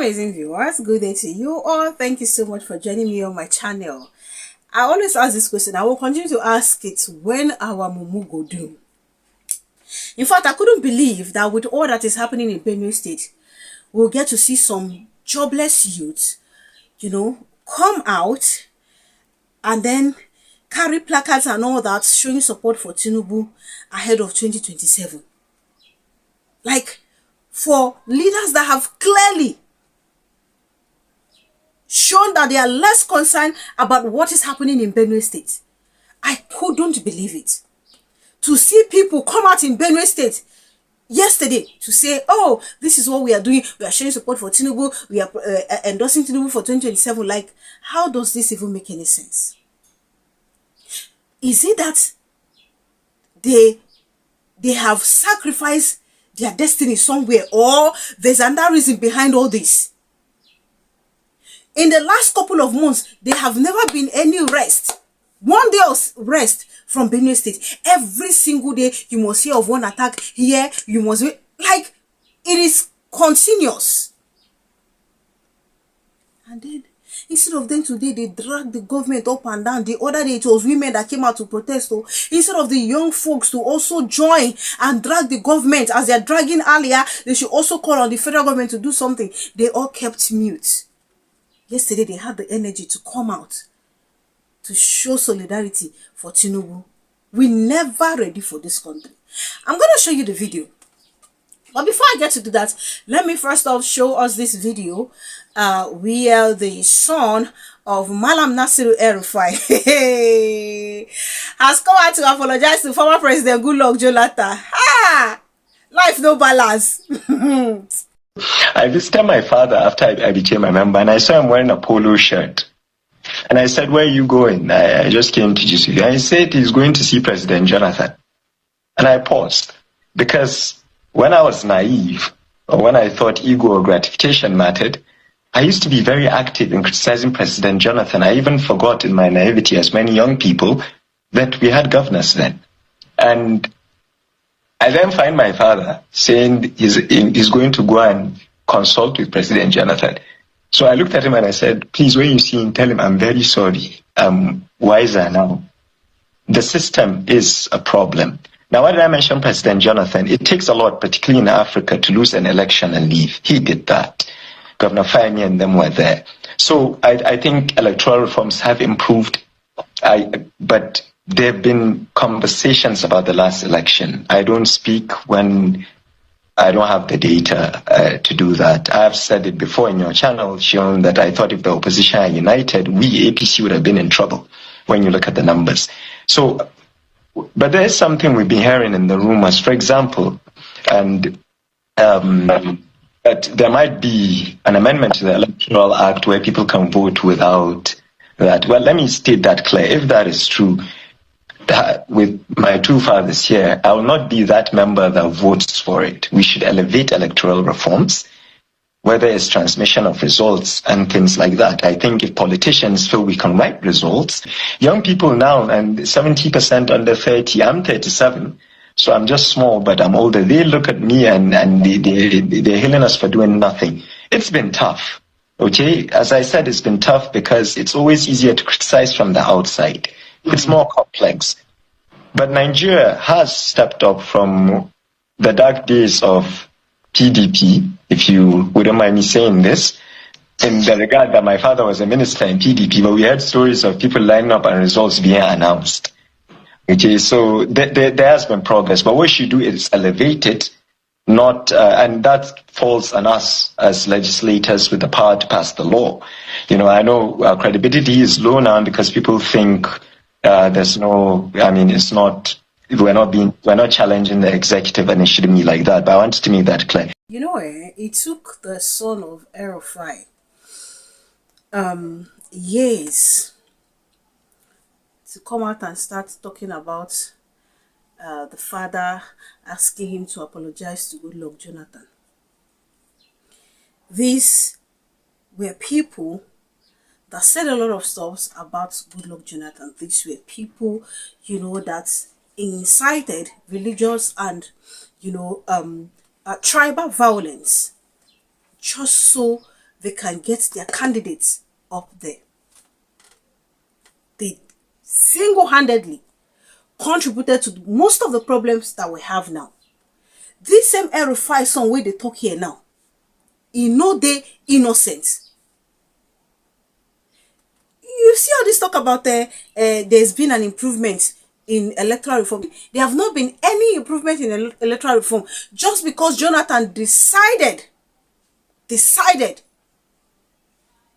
amazing viewers, good day to you all. Thank you so much for joining me on my channel. I always ask this question. I will continue to ask it: when our mumu go do? In fact, I couldn't believe that with all that is happening in Benue State, we'll get to see some jobless youths, come out and then carry placards and all that showing support for Tinubu ahead of 2027. Like, for leaders that have clearly shown that they are less concerned about what is happening in Benue State. I couldn't believe it. To see people come out in Benue State yesterday to say, oh, this is what we are doing. We are showing support for Tinubu. We are endorsing Tinubu for 2027. Like, how does this even make any sense? Is it that they have sacrificed their destiny somewhere, or there's another reason behind all this? In the last couple of months, there have never been any rest. One day of rest from Benue State. Every single day, you must hear of one attack here. You must be like, it is continuous. And then, instead of them today, they drag the government up and down. The other day, it was women that came out to protest. So instead of the young folks to also join and drag the government as they're dragging earlier, they should also call on the federal government to do something. They all kept mute. Yesterday, they had the energy to come out to show solidarity for Tinubu. We're never ready for this country. I'm going to show you the video. But before I get to do that, let me first off show us this video where the son of MALLAM Nasir Rufai has come out to apologize to former President Goodluck Jonathan. Life no balance. I visited my father after I became a member, and I saw him wearing a polo shirt. And I said, where are you going? I just came to GCU. And he said he's going to see President Jonathan. And I paused, because when I was naive, or when I thought ego or gratification mattered, I used to be very active in criticizing President Jonathan. I even forgot in my naivety, as many young people, that we had governors then. And I then find my father saying he's going to go and consult with President Jonathan. So I looked at him and I said, please, when you see him, tell him I'm very sorry. I'm wiser now. The system is a problem. Now, why did I mention President Jonathan? It takes a lot, particularly in Africa, to lose an election and leave. He did that. Governor Fayemi and them were there. So I think electoral reforms have improved, but there have been conversations about the last election. I don't speak when I don't have the data to do that. I have said it before in your channel, shown that I thought if the opposition are united, we, APC, would have been in trouble when you look at the numbers. So, but there is something we've been hearing in the rumors, for example, and that there might be an amendment to the Electoral Act where people can vote without that. Well, let me state that clear. If that is true, that with my two fathers here, I will not be that member that votes for it. We should elevate electoral reforms, whether it's transmission of results and things like that. I think if politicians feel we can write results, young people now, and 70% under 30, I'm 37, so I'm just small, but I'm older. They look at me and they're hailing us for doing nothing. It's been tough, okay? As I said, it's been tough because it's always easier to criticize from the outside. It's more complex. But Nigeria has stepped up from the dark days of PDP, if you wouldn't mind me saying this, in the regard that my father was a minister in PDP, but we had stories of people lining up and results being announced. Okay, so there has been progress, but what we should do is elevate it, not, and that falls on us as legislators with the power to pass the law. I know our credibility is low now because people think there's no, it's not, we're not challenging the executive, and it shouldn't be like that, but I wanted to make that clear. It took the son of Rufai years to come out and start talking about the father asking him to apologize to Goodluck Jonathan. These were people that said a lot of stuff about Goodluck Jonathan. These were people, that incited religious and, tribal violence just so they can get their candidates up there. They single-handedly contributed to most of the problems that we have now. This same Rufai song where they talk here now, no they innocent. You see all this talk about there's been an improvement in electoral reform. There have not been any improvement in electoral reform just because Jonathan decided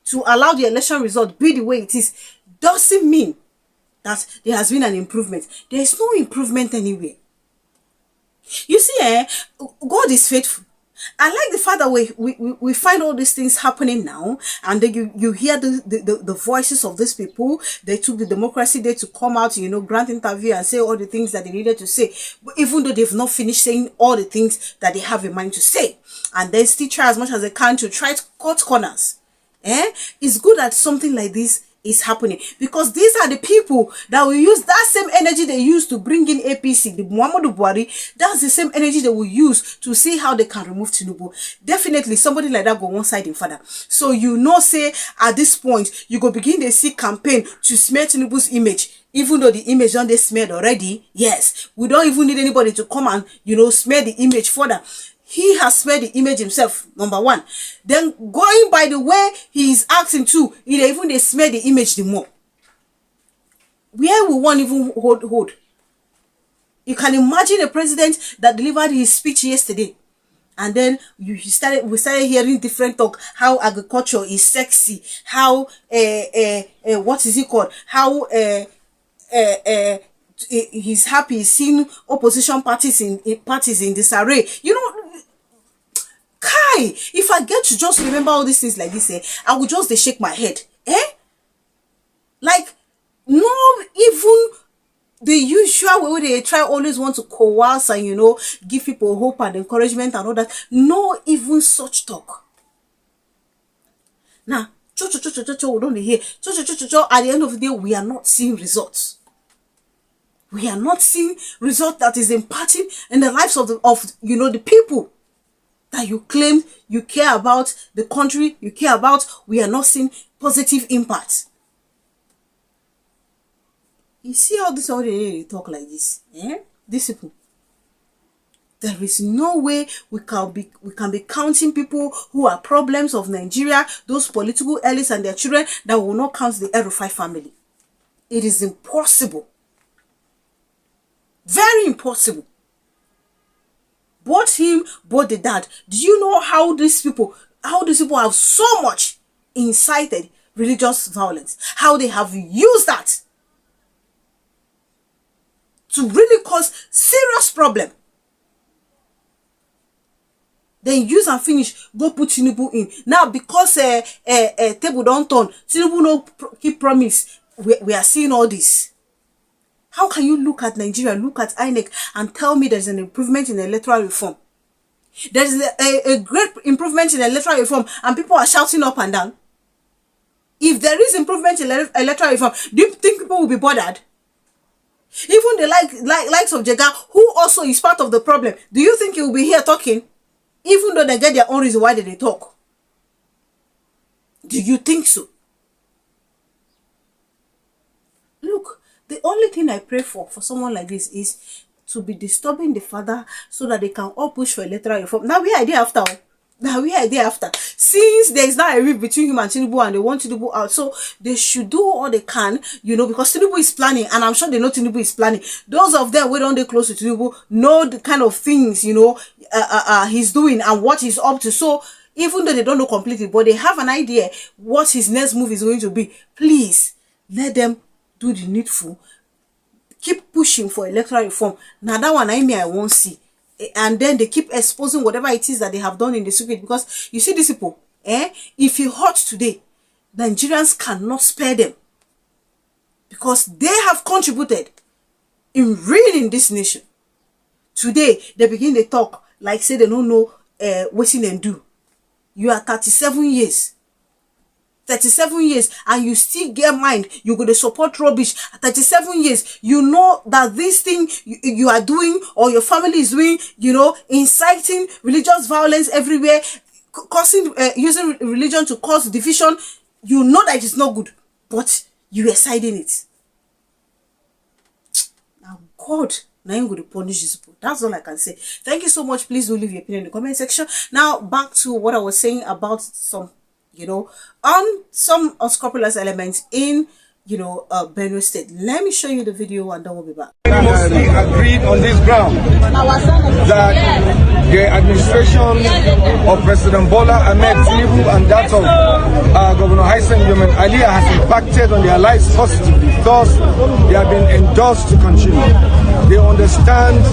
to allow the election result be the way it is. Doesn't mean that there has been an improvement. There is no improvement anywhere. You see, God is faithful. I like the fact that we find all these things happening now, and then you hear the voices of these people. They took the Democracy Day to come out, grant interview and say all the things that they needed to say, but even though they've not finished saying all the things that they have in mind to say, and then still try as much as they can to try to cut corners. It's good that something like this is happening, because these are the people that will use that same energy they used to bring in APC, the Muhammadu Buhari. That's the same energy they will use to see how they can remove Tinubu. Definitely somebody like that go one side in father. So say at this point you go begin to see campaign to smear Tinubu's image, even though the image don't they smeared already. Yes, we don't even need anybody to come and smear the image further. He has smeared the image himself, number one. Then going by the way he is acting too, they smear the image the more. Where we won't even hold. You can imagine a president that delivered his speech yesterday, and then we started hearing different talk, how agriculture is sexy, how what is it called? How he's happy seeing opposition parties in disarray. Kai, if I get to just remember all these things like this, I will just shake my head. Like, no, even the usual way they try always want to coerce and give people hope and encouragement and all that. No, even such talk. Now, we don't hear. At the end of the day, we are not seeing results. We are not seeing results that is imparting in the lives of the people that you claim you care about, the country you care about. We are not seeing positive impact. You see how this already talk like this? These people. There is no way we can be counting people who are problems of Nigeria, those political elites and their children, that will not count the Rufai family. It is impossible. Very impossible. Both him, both the dad. Do you know how these people have so much incited religious violence? How they have used that to really cause serious problem. Then use and finish, go put Tinubu in. Now because table don't turn, Tinubu no keep promise. We are seeing all this. How can you look at Nigeria, look at INEC and tell me there's an improvement in electoral reform? There's a great improvement in electoral reform and people are shouting up and down. If there is improvement in electoral reform, do you think people will be bothered? Even the likes of Jega, who also is part of the problem, do you think he will be here talking? Even though they get their own reason why they talk. Do you think so? Look, the only thing I pray for someone like this is to be disturbing the father so that they can all push for electoral reform. Now we are there after. Since there is now a rift between him and Tinubu and they want Tinubu out, so they should do all they can, because Tinubu is planning, and I'm sure they know Tinubu is planning. Those of them who don't they close to Tinubu know the kind of things he's doing and what he's up to. So even though they don't know completely, but they have an idea what his next move is going to be. Please let them do the needful. Keep pushing for electoral reform. Now that one I won't see. And then they keep exposing whatever it is that they have done in the secret. Because you see these people, if you hurt today, Nigerians cannot spare them. Because they have contributed in ruining this nation. Today, they begin to talk like say they don't know what they do. You are 37 years. 37 years and you still get mind, you go to support rubbish. At 37 years, you know that this thing you are doing or your family is doing, inciting religious violence everywhere, causing, using religion to cause division, you know that it's not good, but you are siding it. Now, God, now I'm going to punish these people. That's all I can say. Thank you so much. Please do leave your opinion in the comment section. Now, back to what I was saying about some, some unscrupulous elements in, Benue State. Let me show you the video and then we'll be back. Mostly agreed on this ground that the administration of President Bola Ahmed Tinubu and that of Governor Hassan Yomen Aliyah has impacted on their lives positively. Thus, they have been endorsed to continue. They understand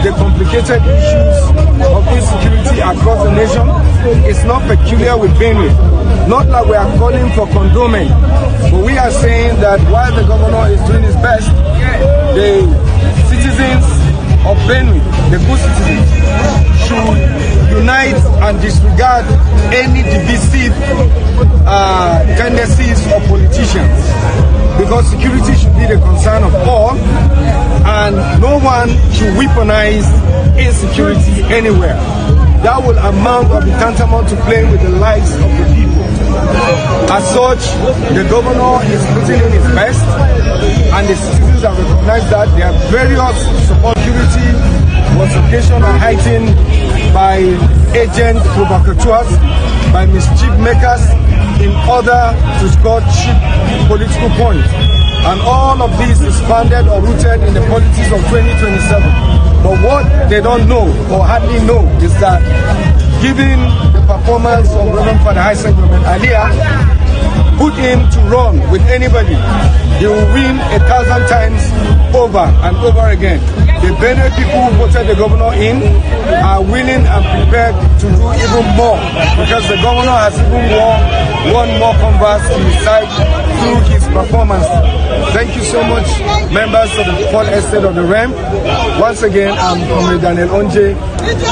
the complicated issues of insecurity across the nation. It's not peculiar with Benue. Not like we are calling for condonement, but we are saying that while the governor is doing his best, the citizens of Benue, the good citizens, should unite and disregard any divisive tendencies of politicians, because security should be the concern of all, and no one should weaponize insecurity anywhere. That will amount or be tantamount to playing with the lives of the people. As such, the governor is putting in his best, and the citizens have recognized that. There are various support. Security was occasioned and heightened by agent provocateurs, by mischief makers, in order to score cheap political points. And all of this is founded or rooted in the politics of 2027. But what they don't know or hardly know is that given the performance of Reverend Father Hassan Yomen Aliyah, put him to run with anybody, he will win 1,000 times over and over again. The Benue people who voted the governor in are willing and prepared to do even more, because the governor has even won more converts to his side through his performance. Thank you so much, members of the Port Estate of the REM. Once again, I'm Comrade Daniel Onje,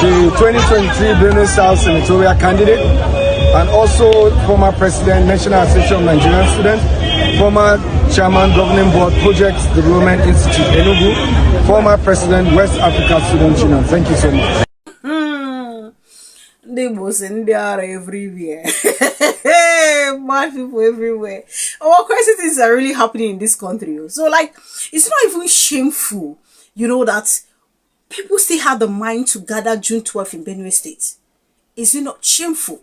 the 2023 Benue South senatorial candidate, and also former President, National Association of Nigerian Students, former Chairman, Governing Board, Projects Development Institute, Enugu, former President, West Africa Student Union. Thank you so much. They must and they are everywhere. Bad people everywhere. Our crazy things are really happening in this country. So, like, it's not even shameful, that people still have the mind to gather June 12th in Benue State. Is it not shameful?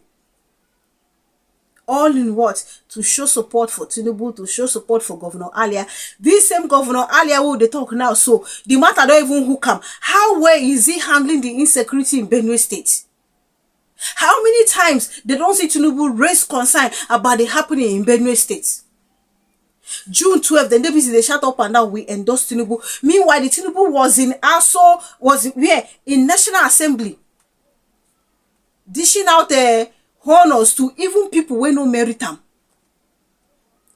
All in what? To show support for Tinubu, to show support for Governor Aliyah. This same Governor Aliyah who they talk now, so the matter don't even hook him. How well is he handling the insecurity in Benue State? How many times they don't see Tinubu raise concern about the happening in Benue State? June 12th, the NDPC, they shut up and down, we endorse Tinubu. Meanwhile, the Tinubu was in National Assembly, dishing out honors to even people who no merit them.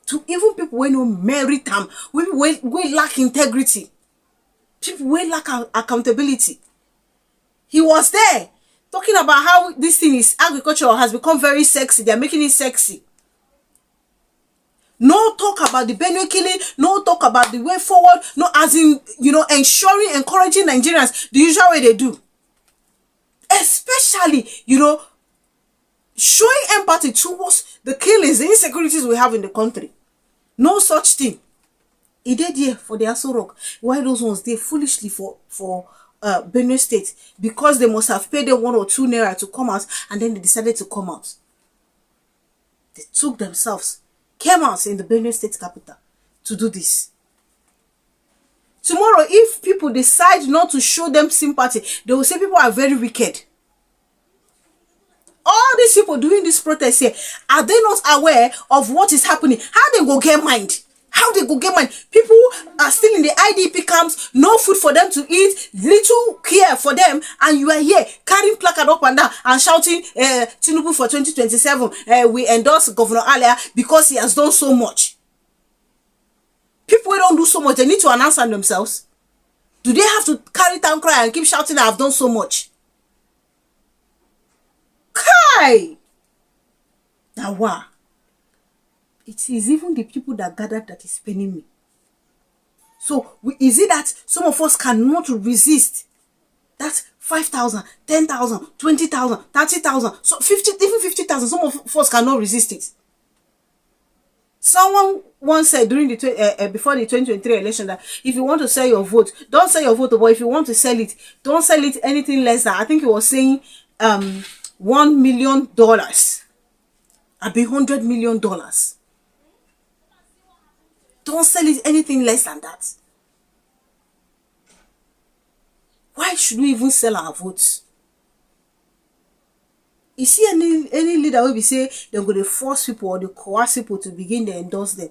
To even people who no merit them. We lack integrity. People who lack accountability. He was there talking about how this thing is agriculture has become very sexy. They're making it sexy. No talk about the Benue killing, no talk about the way forward, no, as in, ensuring, encouraging Nigerians the usual way they do. Especially, showing empathy towards the killings, the insecurities we have in the country. No such thing. He did here for the Aso Rock. Why those ones they foolishly for Benue State? Because they must have paid them 1 or 2 naira to come out, and then they decided to come out. They took themselves, came out in the Benue State capital to do this. Tomorrow, if people decide not to show them sympathy, they will say people are very wicked. All these people doing this protest here, are they not aware of what is happening? How they go get mind? How they go get mind? People are still in the IDP camps, no food for them to eat, little care for them, and you are here carrying placard up and down and shouting, Tinubu for 2027, we endorse Governor Aliyah because he has done so much. People who don't do so much, they need to announce themselves. Do they have to carry town cry and keep shouting, I have done so much? Kai! Now what? It is even the people that gathered that is paining me. So, is it that some of us cannot resist That's 5,000, 10,000, 20,000, 30,000, so 50, even 50,000. Some of us cannot resist it. Someone once said during the before the 2023 election that if you want to sell your vote, don't sell your vote, but if you want to sell it, don't sell it anything less than, I think he was saying $1 million. I'd be $100 million. Don't sell it anything less than that. Why should we even sell our votes? You see any leader will be say they're going to force people or they coerce people to begin to endorse them.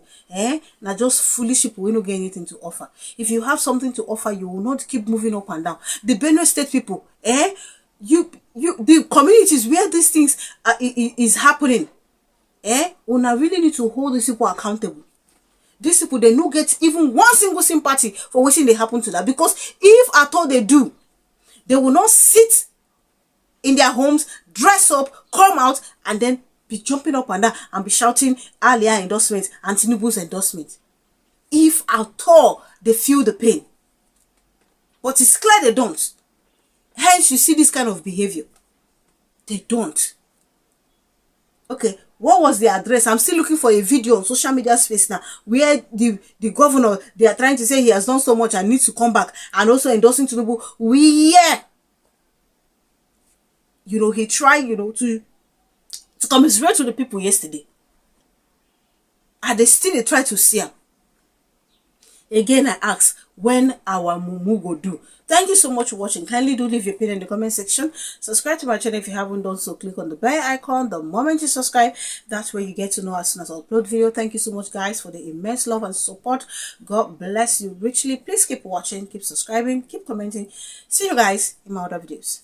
Now just foolish people will not get anything to offer. If you have something to offer, you will not keep moving up and down. The Benue State people, the communities where these things is happening, una really need to hold these people accountable. These people, they no get even one single sympathy for wishing they happen to that. Because if at all they do, they will not sit in their homes, dress up, come out, and then be jumping up and down and be shouting Alia endorsement and Tinubu's endorsement. If at all they feel the pain. But it's clear they don't. Hence, you see this kind of behavior. They don't. Okay, what was the address? I'm still looking for a video on social media space now where the governor, they are trying to say he has done so much and needs to come back, and also endorsing Tinubu. He tried, to commiserate to the people yesterday. And they still try to see him. Again, I ask, when our mumu go do? Thank you so much for watching. Kindly do leave your opinion in the comment section. Subscribe to my channel if you haven't done so. Click on the bell icon. The moment you subscribe, that's where you get to know as soon as I upload video. Thank you so much, guys, for the immense love and support. God bless you richly. Please keep watching, keep subscribing, keep commenting. See you guys in my other videos.